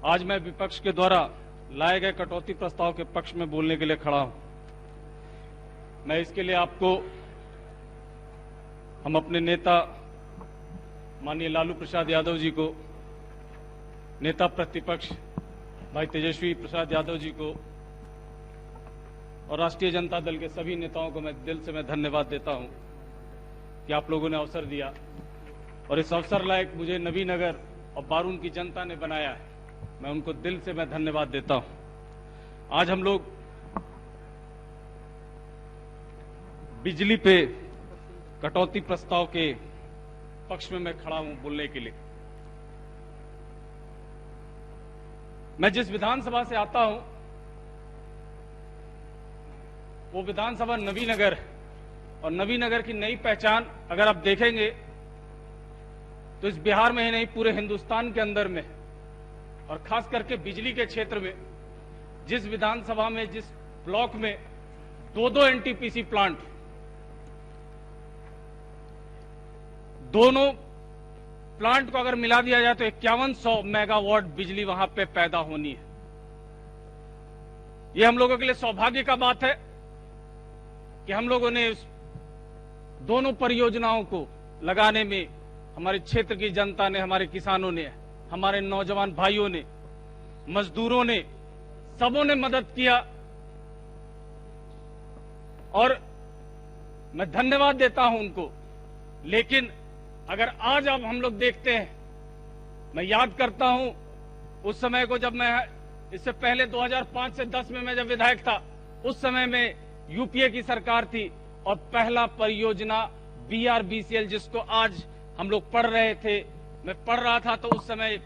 आज मैं विपक्ष के द्वारा लाए गए कटौती प्रस्ताव के पक्ष में बोलने के लिए खड़ा हूं। मैं इसके लिए आपको हम अपने नेता माननीय लालू प्रसाद यादव जी को, नेता प्रतिपक्ष भाई तेजस्वी प्रसाद यादव जी को और राष्ट्रीय जनता दल के सभी नेताओं को मैं दिल से धन्यवाद देता हूं कि आप लोगों ने अवसर दिया और इस अवसर लायक मुझे नबीनगर और बारून की जनता ने बनाया है। मैं उनको दिल से धन्यवाद देता हूं। आज हम लोग बिजली पे कटौती प्रस्ताव के पक्ष में मैं खड़ा हूं बोलने के लिए। मैं जिस विधानसभा से आता हूं वो विधानसभा नबीनगर है और नबीनगर की नई पहचान अगर आप देखेंगे तो इस बिहार में ही नहीं पूरे हिंदुस्तान के अंदर में और खास करके बिजली के क्षेत्र में जिस विधानसभा में जिस ब्लॉक में दो एनटीपीसी प्लांट, दोनों प्लांट को अगर मिला दिया जाए तो 5100 मेगावाट बिजली वहां पे पैदा होनी है। यह हम लोगों के लिए सौभाग्य का बात है कि हम लोगों ने दोनों परियोजनाओं को लगाने में हमारे क्षेत्र की जनता ने, हमारे किसानों ने, हमारे नौजवान भाइयों ने, मजदूरों ने, सबों ने मदद किया और मैं धन्यवाद देता हूं उनको। लेकिन अगर आज अब हम लोग देखते हैं, मैं याद करता हूं उस समय को जब मैं इससे पहले 2005 से 10 में मैं जब विधायक था, उस समय में यूपीए की सरकार थी और पहला परियोजना BRBCL जिसको आज हम लोग पढ़ रहे थे, मैं पढ़ रहा था तो उस समय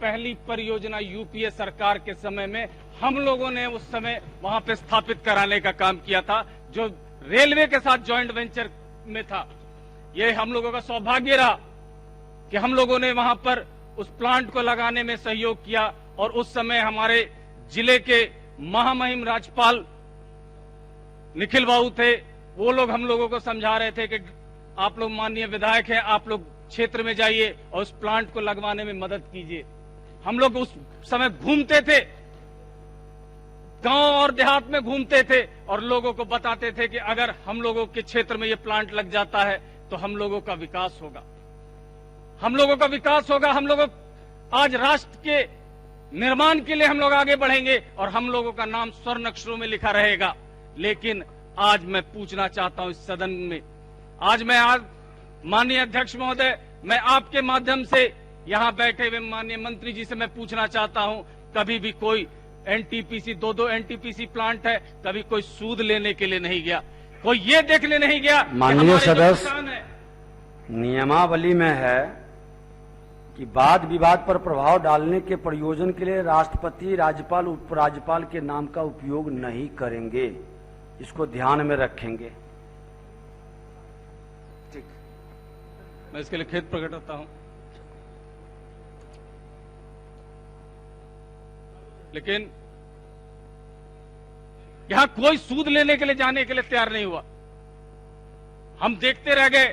पहली परियोजना यूपीए सरकार के समय में हम लोगों ने उस समय वहां पे स्थापित कराने का काम किया था, जो रेलवे के साथ जॉइंट वेंचर में था। ये हम लोगों का सौभाग्य रहा कि हम लोगों ने वहां पर उस प्लांट को लगाने में सहयोग किया और उस समय हमारे जिले के महामहिम राज्यपाल निखिल बाबू थे। वो लोग हम लोगों को समझा रहे थे कि आप लोग माननीय विधायक हैं, आप लोग क्षेत्र में जाइए और उस प्लांट को लगवाने में मदद कीजिए। हम लोग उस समय घूमते थे, गांव और देहात में घूमते थे और लोगों को बताते थे कि अगर हम लोगों के क्षेत्र में ये प्लांट लग जाता है तो हम लोगों का विकास होगा, हम लोगों का विकास होगा। हम लोग आज राष्ट्र के निर्माण के लिए हम लोग आगे बढ़ेंगे और हम लोगों का नाम स्वर्ण अक्षरों में लिखा रहेगा। लेकिन आज मैं पूछना चाहता हूं इस सदन में, आज माननीय अध्यक्ष महोदय, मैं आपके माध्यम से यहां बैठे हुए माननीय मंत्री जी से मैं पूछना चाहता हूं, कभी भी कोई एनटीपीसी, दो एनटीपीसी प्लांट है, कभी कोई सूद लेने के लिए नहीं गया, कोई ये देखने नहीं गया। माननीय सदस्य, नियमावली में है कि वाद विवाद पर प्रभाव डालने के प्रयोजन के लिए राष्ट्रपति, राज्यपाल, उपराज्यपाल के नाम का उपयोग नहीं करेंगे, इसको ध्यान में रखेंगे। ठीक, मैं इसके लिए खेद प्रकट करता हूं। लेकिन यहां कोई सूद लेने के लिए जाने के लिए तैयार नहीं हुआ। हम देखते रह गए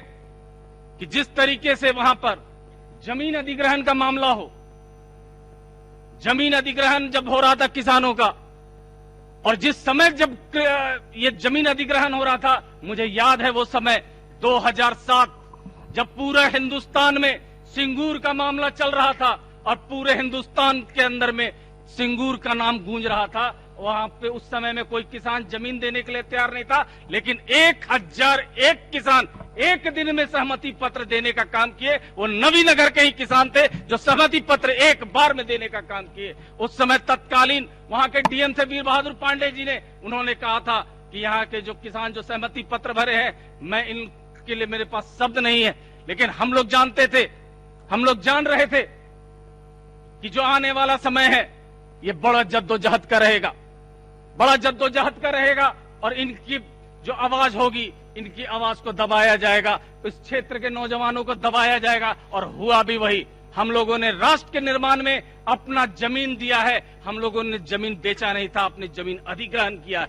कि जिस तरीके से वहां पर जमीन अधिग्रहण का मामला हो, जमीन अधिग्रहण जब हो रहा था किसानों का, और जिस समय जब ये जमीन अधिग्रहण हो रहा था, मुझे याद है वो समय 2007 जब पूरे हिंदुस्तान में सिंगूर का मामला चल रहा था और पूरे हिंदुस्तान के अंदर में सिंगूर का नाम गूंज रहा था। वहां पे उस समय में कोई किसान जमीन देने के लिए तैयार नहीं था, लेकिन 1001 किसान एक दिन में सहमति पत्र देने का काम किए। वो नबीनगर के ही किसान थे जो सहमति पत्र एक बार में देने का काम किए। उस समय तत्कालीन वहां के डीएम थे वीर बहादुर पांडे जी ने, उन्होंने कहा था कि यहाँ के जो किसान जो सहमति पत्र भरे हैं, मैं इनके लिए मेरे पास शब्द नहीं है। लेकिन हम लोग जानते थे, हम लोग जान रहे थे कि जो आने वाला समय है ये बड़ा जद्दोजहद का रहेगा, बड़ा जद्दोजहद का रहेगा और इनकी जो आवाज होगी, इनकी आवाज को दबाया जाएगा, इस क्षेत्र के नौजवानों को दबाया जाएगा। और हुआ भी वही। हम लोगों ने राष्ट्र के निर्माण में अपना जमीन दिया है, हम लोगों ने जमीन बेचा नहीं था, अपनी जमीन अधिग्रहण किया है।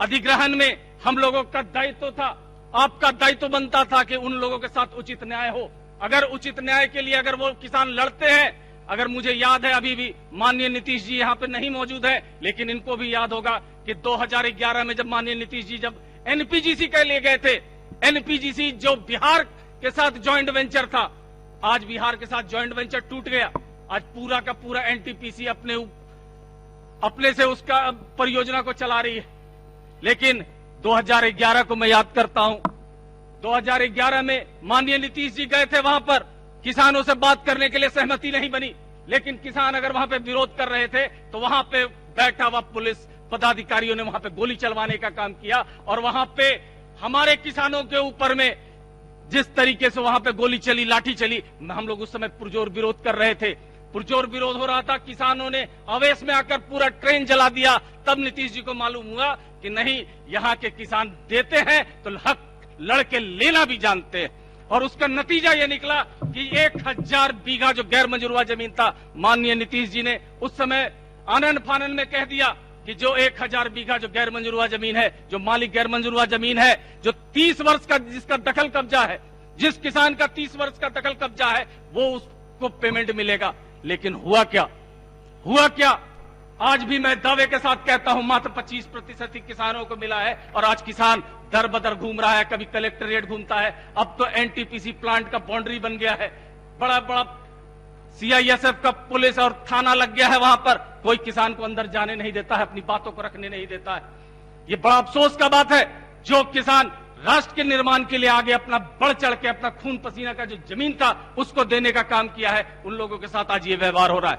अधिग्रहण में हम लोगों का दायित्व था, आपका दायित्व बनता था कि उन लोगों के साथ उचित न्याय हो। अगर उचित न्याय के लिए अगर वो किसान लड़ते हैं, अगर मुझे याद है, अभी भी माननीय नीतीश जी यहाँ पे नहीं मौजूद है, लेकिन इनको भी याद होगा कि 2011 में जब माननीय नीतीश जी जब एनपीजीसी के लिए गए थे, एनपीजीसी जो बिहार के साथ ज्वाइंट वेंचर था, आज बिहार के साथ ज्वाइंट वेंचर टूट गया। आज पूरा का पूरा एनटीपीसी अपने से उसका परियोजना को चला रही है। लेकिन 2011 को मैं याद करता हूं, 2011 में माननीय नीतीश जी गए थे वहां पर, किसानों से बात करने के लिए सहमति नहीं बनी, लेकिन किसान अगर वहां पे विरोध कर रहे थे तो वहां पे बैठा हुआ पुलिस पदाधिकारियों ने वहां पे गोली चलवाने का काम किया, और वहां पे हमारे किसानों के ऊपर में जिस तरीके से वहां पे गोली चली, लाठी चली, हम लोग उस समय पुरजोर विरोध कर रहे थे। पुरजोर विरोध हो रहा था, किसानों ने आवेश में आकर पूरा ट्रेन जला दिया। तब नीतीश जी को मालूम हुआ कि नहीं, यहाँ के किसान देते हैं तो हक लड़के लेना भी जानते हैं, और उसका नतीजा ये निकला कि 1000 बीघा जो गैर मंजूरवा जमीन था, माननीय नीतीश जी ने उस समय आनन फानन में कह दिया कि जो 1000 बीघा जो गैर मंजूरवा जमीन है, जो मालिक गैर मंजूरवा जमीन है, जो 30 वर्ष का जिसका दखल कब्जा है, जिस किसान का 30 वर्ष का दखल कब्जा है, वो उसको पेमेंट मिलेगा। लेकिन हुआ क्या? हुआ क्या? आज भी मैं दावे के साथ कहता हूं मात्र 25% ही किसानों को मिला है, और आज किसान दर बदर घूम रहा है, कभी कलेक्ट्रेट घूमता है, अब तो एनटीपीसी प्लांट का बाउंड्री बन गया है, बड़ा बड़ा सीआईएसएफ का पुलिस और थाना लग गया है, वहां पर कोई किसान को अंदर जाने नहीं देता है, अपनी बातों को रखने नहीं देता है। ये बड़ा अफसोस का बात है। जो किसान राष्ट्र के निर्माण के लिए आगे अपना बढ़ चढ़ के अपना खून पसीना का जो जमीन था उसको देने का काम किया है, उन लोगों के साथ आज ये व्यवहार हो रहा है।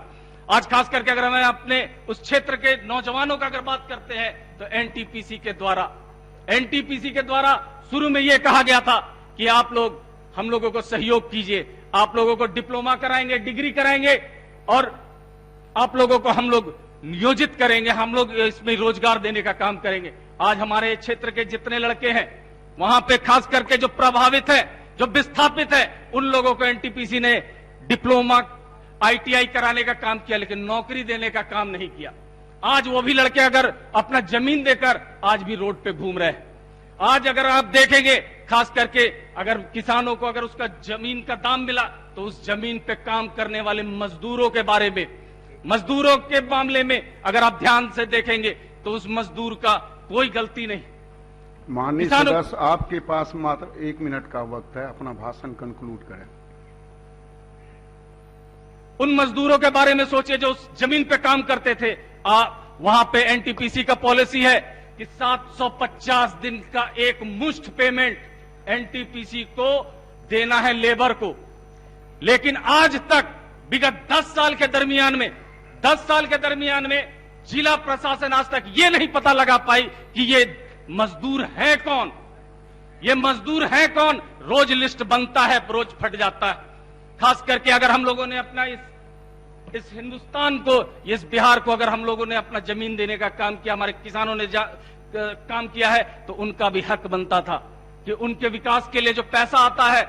आज खास करके अगर हमें अपने उस क्षेत्र के नौजवानों का अगर बात करते हैं तो एनटीपीसी के द्वारा शुरू में यह कहा गया था कि आप लोग हम लोगों को सहयोग कीजिए, आप लोगों को डिप्लोमा कराएंगे, डिग्री कराएंगे, और आप लोगों को हम लोग नियोजित करेंगे, हम लोग इसमें रोजगार देने का काम करेंगे। आज हमारे क्षेत्र के जितने लड़के हैं वहां पे खास करके जो प्रभावित है, जो विस्थापित है, उन लोगों को एनटीपीसी ने डिप्लोमा आईटीआई कराने का काम किया, लेकिन नौकरी देने का काम नहीं किया। आज वो भी लड़के अगर अपना जमीन देकर आज भी रोड पे घूम रहे हैं। आज अगर आप देखेंगे खास करके अगर किसानों को अगर उसका जमीन का दाम मिला तो उस जमीन पे काम करने वाले मजदूरों के बारे में, मजदूरों के मामले में अगर आप ध्यान से देखेंगे तो उस मजदूर का कोई गलती नहीं। माननीय सदस्य, आपके पास मात्र 1 मिनट का वक्त है, अपना भाषण कंक्लूड करें। उन मजदूरों के बारे में सोचिए जो उस जमीन पे काम करते थे। वहां पे एनटीपीसी का पॉलिसी है कि 750 दिन का एक मुश्त पेमेंट एनटीपीसी को देना है लेबर को, लेकिन आज तक विगत 10 साल के दरमियान में जिला प्रशासन आज तक ये नहीं पता लगा पाई कि ये मजदूर है कौन, ये मजदूर है कौन। रोज लिस्ट बनता है, रोज फट जाता है। खास करके अगर हम लोगों ने अपना इस हिंदुस्तान को, इस बिहार को अगर हम लोगों ने अपना जमीन देने का काम किया, हमारे किसानों ने काम किया है, तो उनका भी हक बनता था कि उनके विकास के लिए जो पैसा आता है,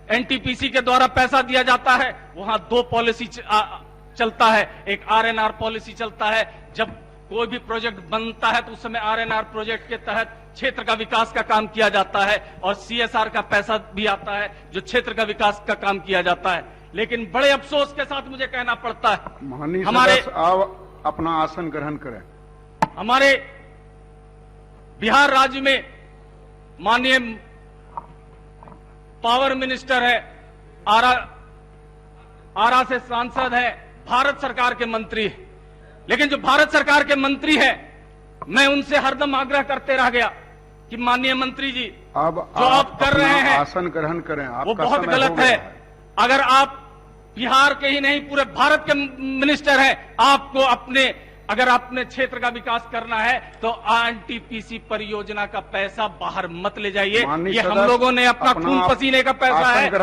एनटीपीसी के द्वारा पैसा दिया जाता है, वहां 2 पॉलिसी चलता है। एक आरएनआर पॉलिसी चलता है, जब कोई भी प्रोजेक्ट बनता है तो उस समय आरएनआर प्रोजेक्ट के तहत क्षेत्र का विकास का काम किया जाता है, और सीएसआर का पैसा भी आता है जो क्षेत्र का विकास का काम किया जाता है। लेकिन बड़े अफसोस के साथ मुझे कहना पड़ता है, माननीय सदस्य, आप अपना आसन ग्रहण करें। हमारे बिहार राज्य में माननीय पावर मिनिस्टर है, आरा से सांसद है, भारत सरकार के मंत्री है, लेकिन जो भारत सरकार के मंत्री है, मैं उनसे हरदम आग्रह करते रह गया कि माननीय मंत्री जी, अब जो आप कर रहे हैं आसन ग्रहण करें, वो बहुत गलत है। अगर आप बिहार के ही नहीं पूरे भारत के मिनिस्टर हैं, आपको अगर अपने क्षेत्र का विकास करना है तो एनटीपीसी परियोजना का पैसा बाहर मत ले जाइए। ये हम लोगों ने अपना खून पसीने का पैसा है।